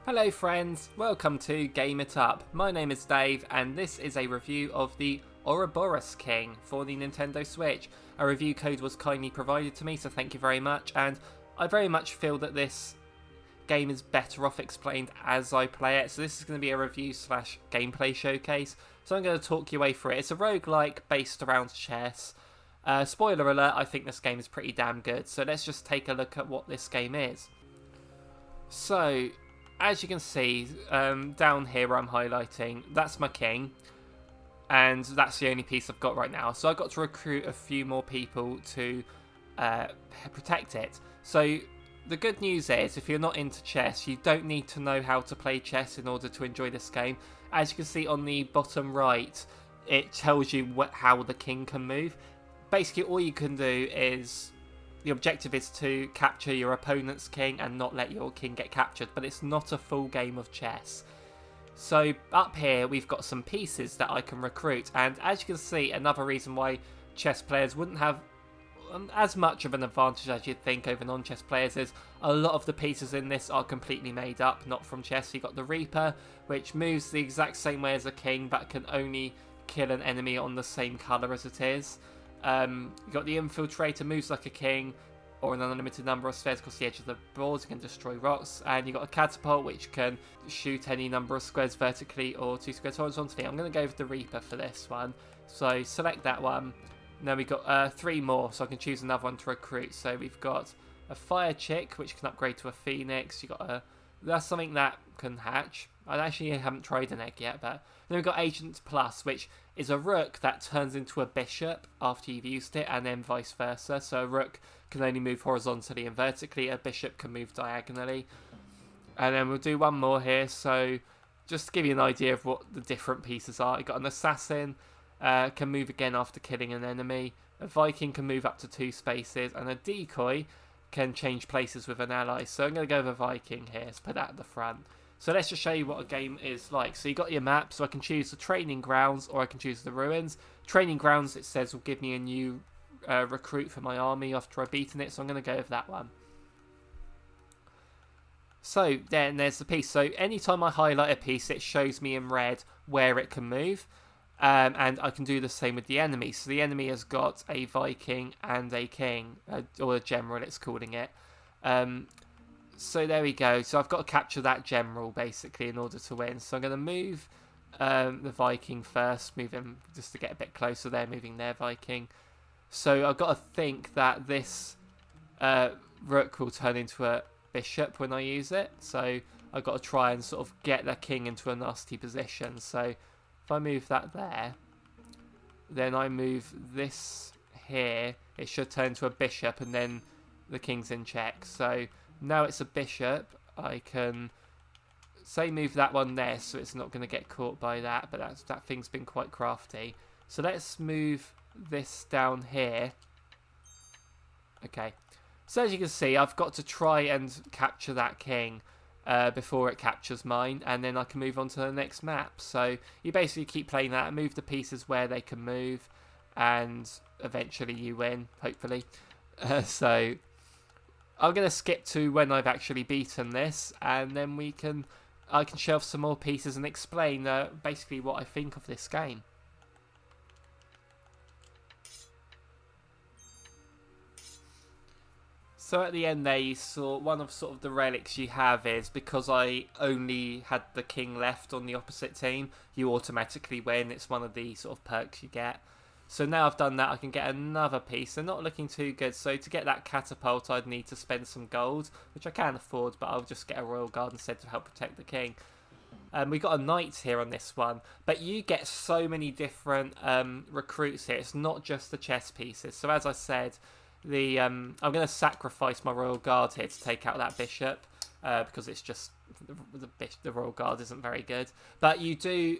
Hello friends, welcome to Game It Up. My name is Dave and this is a review of the Ouroboros King for the Nintendo Switch. A review code was kindly provided to me, so thank you very much, and I very much feel that this game is better off explained as I play it. So this is going to be a review slash gameplay showcase, so I'm going to talk your way through it. It's a roguelike based around chess. Spoiler alert, I think this game is pretty damn good, so let's just take a look at what this game is. So, as you can see, down here where I'm highlighting, that's my king, and that's the only piece I've got right now. So I've got to recruit a few more people to protect it. So the good news is, if you're not into chess, you don't need to know how to play chess in order to enjoy this game. As you can see on the bottom right, it tells you how the king can move. Basically, all you can do is, the objective is to capture your opponent's king and not let your king get captured, but it's not a full game of chess. So up here we've got some pieces that I can recruit, and as you can see, another reason why chess players wouldn't have as much of an advantage as you'd think over non-chess players is a lot of the pieces in this are completely made up, not from chess. You've got the Reaper, which moves the exact same way as a king but can only kill an enemy on the same colour as it is. You've got the Infiltrator, moves like a king, or an unlimited number of spheres across the edge of the board, you can destroy rocks, and you've got a Catapult, which can shoot any number of squares vertically or 2 squares horizontally. I'm going to go with the Reaper for this one, so select that one. Now we've got 3 more, so I can choose another one to recruit. So we've got a Fire Chick, which can upgrade to a Phoenix. You've got that's something that can hatch. I actually haven't tried an egg yet, but then we've got Agent Plus, which is a rook that turns into a bishop after you've used it, and then vice versa. So a rook can only move horizontally and vertically, a bishop can move diagonally. And then we'll do one more here, so just to give you an idea of what the different pieces are. You've got an Assassin, can move again after killing an enemy, a Viking can move up to 2 spaces, and a Decoy can change places with an ally. So I'm going to go with a Viking here, so put that at the front. So let's just show you what a game is like. So you've got your map, so I can choose the Training Grounds or I can choose the Ruins. Training Grounds, it says, will give me a new recruit for my army after I've beaten it, so I'm going to go with that one. So then there's the piece. So anytime I highlight a piece, it shows me in red where it can move. And I can do the same with the enemy. So the enemy has got a Viking and a king, or a general it's calling it. So there we go. So I've got to capture that general basically in order to win. So I'm going to move the Viking first, move him just to get a bit closer there, moving their Viking. So I've got to think that this rook will turn into a bishop when I use it. So I've got to try and sort of get the king into a nasty position. So if I move that there, then I move this here, it should turn into a bishop and then the king's in check. So now it's a bishop, I can say move that one there so it's not going to get caught by that, but that thing's been quite crafty. So let's move this down here. Okay, so as you can see, I've got to try and capture that king before it captures mine, and then I can move on to the next map. So you basically keep playing that, move the pieces where they can move, and eventually you win, hopefully. So I'm going to skip to when I've actually beaten this, and then I can show off some more pieces and explain basically what I think of this game. So at the end there, you saw one of sort of the relics you have is, because I only had the king left on the opposite team, you automatically win. It's one of the sort of perks you get. So now I've done that, I can get another piece. They're not looking too good. So to get that catapult, I'd need to spend some gold, which I can afford, but I'll just get a royal guard instead to help protect the king. We got a knight here on this one, but you get so many different recruits here. It's not just the chess pieces. So as I said, I'm going to sacrifice my royal guard here to take out that bishop, because it's just the royal guard isn't very good. But you do.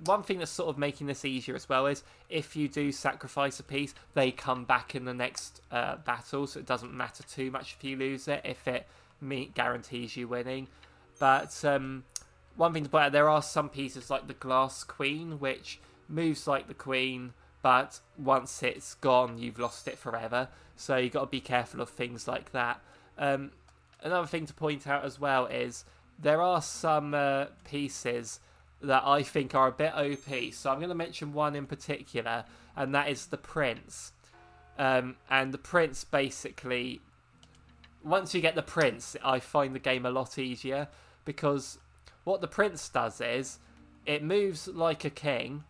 One thing that's sort of making this easier as well is if you do sacrifice a piece, they come back in the next battle, so it doesn't matter too much if you lose it, if it guarantees you winning. But one thing to point out, there are some pieces like the Glass Queen, which moves like the Queen, but once it's gone, you've lost it forever. So you've got to be careful of things like that. Another thing to point out as well is there are some pieces that I think are a bit OP. So I'm going to mention one in particular, and that is the Prince. And the Prince basically, once you get the Prince, I find the game a lot easier, because what the Prince does is it moves like a king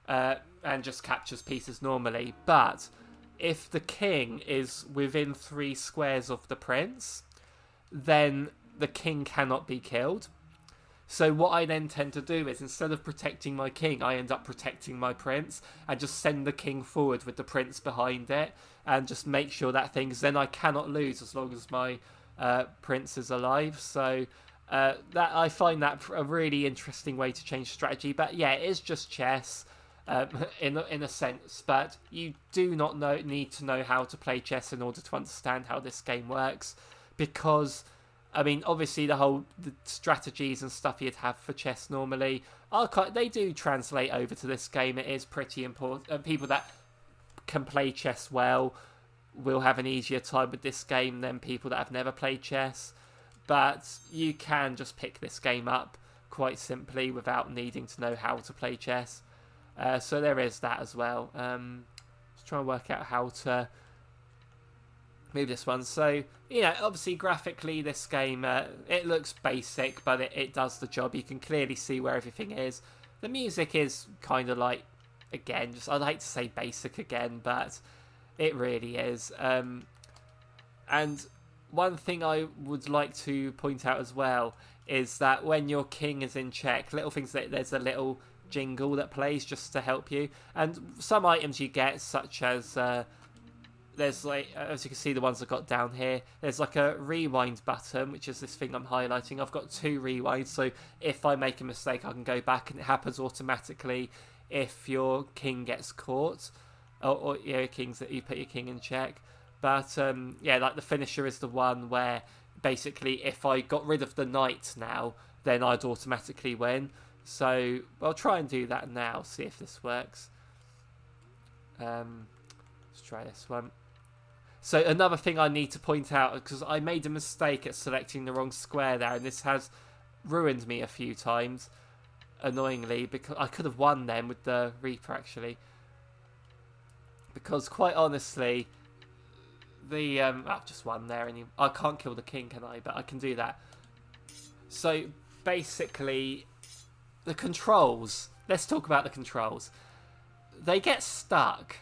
and just captures pieces normally. But if the king is within 3 squares of the Prince, then the king cannot be killed. So what I then tend to do is, instead of protecting my king, I end up protecting my Prince and just send the king forward with the Prince behind it and just make sure that things, then I cannot lose as long as my Prince is alive. So that I find that a really interesting way to change strategy. But yeah, it is just chess in a sense, but you do not need to know how to play chess in order to understand how this game works, because I mean, obviously the strategies and stuff you'd have for chess normally they do translate over to this game. It is pretty important. People that can play chess well will have an easier time with this game than people that have never played chess. But you can just pick this game up quite simply without needing to know how to play chess. So there is that as well. Just trying to work out how to move this one. So, obviously graphically this game, it looks basic, but it does the job. You can clearly see where everything is. The music is kind of like, again, just I'd hate to say basic again, but it really is. And one thing I would like to point out as well is that when your king is in check, little things that there's a little jingle that plays just to help you. And some items you get, such as there's like, as you can see, the ones I've got down here, there's like a rewind button, which is this thing I'm highlighting. I've got 2 rewinds, so if I make a mistake I can go back, and it happens automatically if your king gets caught, or kings that you put your king in check. But like the finisher is the one where basically if I got rid of the knight now, then I'd automatically win. So I'll try and do that now, see if this works. Let's try this one. So another thing I need to point out, because I made a mistake at selecting the wrong square there, and this has ruined me a few times, annoyingly, because I could have won then with the Reaper, actually. Because quite honestly, I've just won there, and I can't kill the king, can I? But I can do that. So basically, the controls. Let's talk about the controls. They get stuck.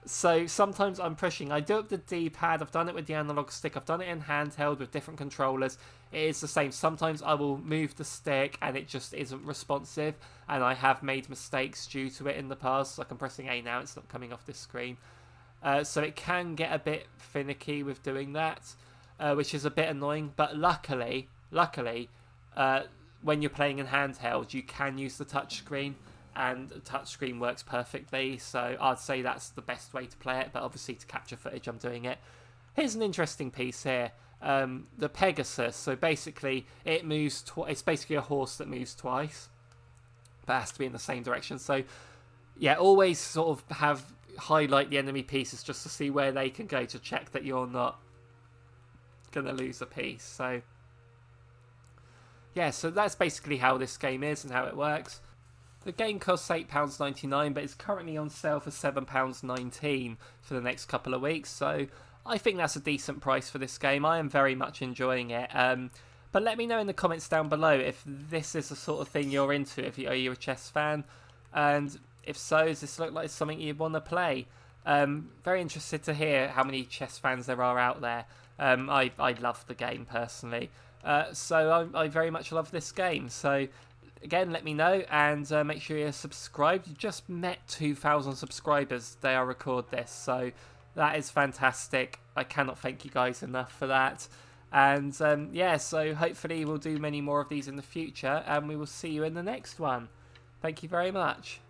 So sometimes I'm pushing. I do it with the D-pad. I've done it with the analog stick. I've done it in handheld with different controllers. It is the same. Sometimes I will move the stick and it just isn't responsive. And I have made mistakes due to it in the past. Like I'm pressing A now. It's not coming off this screen. So it can get a bit finicky with doing that, which is a bit annoying. But luckily, when you're playing in handheld, you can use the touchscreen. And the touchscreen works perfectly, so I'd say that's the best way to play it, but obviously to capture footage I'm doing it. Here's an interesting piece here, the Pegasus. So basically it moves, it's basically a horse that moves twice, but it has to be in the same direction. So yeah, always sort of highlight the enemy pieces just to see where they can go, to check that you're not going to lose a piece. So yeah, so that's basically how this game is and how it works. The game costs £8.99, but it's currently on sale for £7.19 for the next couple of weeks, so I think that's a decent price for this game. I am very much enjoying it. But let me know in the comments down below if this is the sort of thing you're into, are you a chess fan? And if so, does this look like something you'd want to play? Very interested to hear how many chess fans there are out there. I love the game personally. So I very much love this game. So again, let me know, and make sure you're subscribed. You just met 2,000 subscribers the day I record this, so that is fantastic. I cannot thank you guys enough for that. And yeah, so hopefully we'll do many more of these in the future, and we will see you in the next one. Thank you very much.